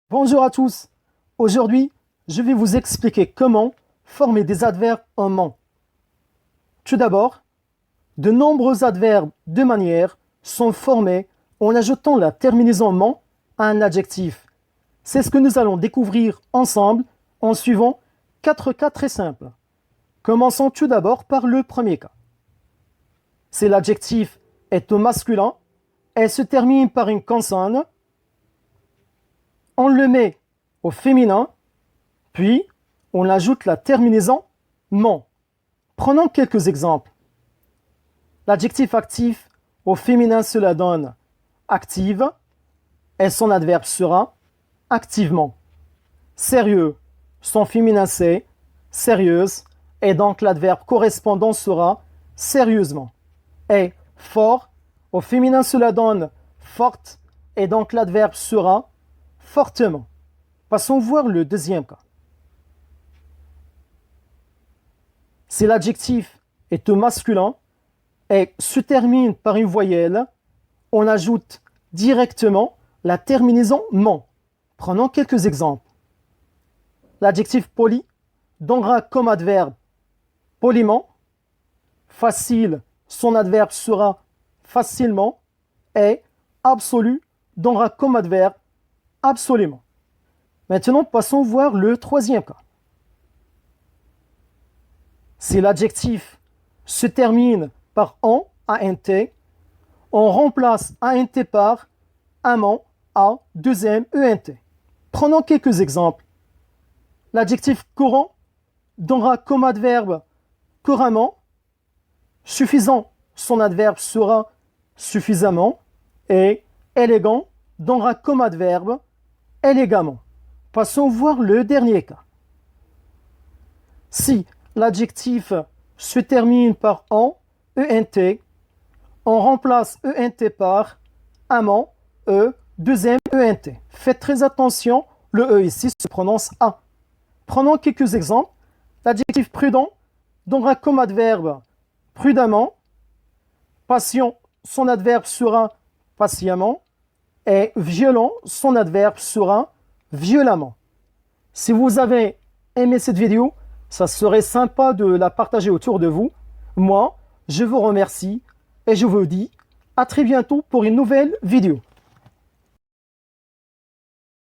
Bonjour à tous. Aujourd'hui, je vais vous expliquer comment former des adverbes en ment. Tout d'abord, de nombreux adverbes de manière sont formés en ajoutant la terminaison ment à un adjectif. C'est ce que nous allons découvrir ensemble en suivant 4 cas très simples. Commençons tout d'abord par le premier cas. Si l'adjectif est au masculin, elle se termine par une consonne, on le met au féminin, puis on ajoute la terminaison ment. Prenons quelques exemples. L'adjectif actif au féminin cela donne active et son adverbe sera activement. Sérieux, son féminin c'est sérieuse et donc l'adverbe correspondant sera sérieusement. Et fort, au féminin cela donne forte et donc l'adverbe sera fortement. Passons voir le deuxième cas. Si l'adjectif est au masculin et se termine par une voyelle, on ajoute directement la terminaison ment. Prenons quelques exemples. L'adjectif poli donnera comme adverbe poliment, facile, son adverbe sera facilement, et absolu donnera comme adverbe absolument. Maintenant, passons voir le troisième cas. Si l'adjectif se termine par ant, on remplace ant par amant, a, 2m, ent. Prenons quelques exemples. L'adjectif courant donnera comme adverbe couramment, suffisant, son adverbe sera suffisamment, et élégant donnera comme adverbe élégamment. Passons voir le dernier cas. Si l'adjectif se termine par ent, on remplace ent par amant, 2m, ent. Faites très attention, le e ici se prononce a. Prenons quelques exemples. L'adjectif prudent donnera comme adverbe prudemment, patient, son adverbe sera patiemment, et violent, son adverbe sera violemment. Si vous avez aimé cette vidéo, ça serait sympa de la partager autour de vous. Moi, je vous remercie et je vous dis à très bientôt pour une nouvelle vidéo.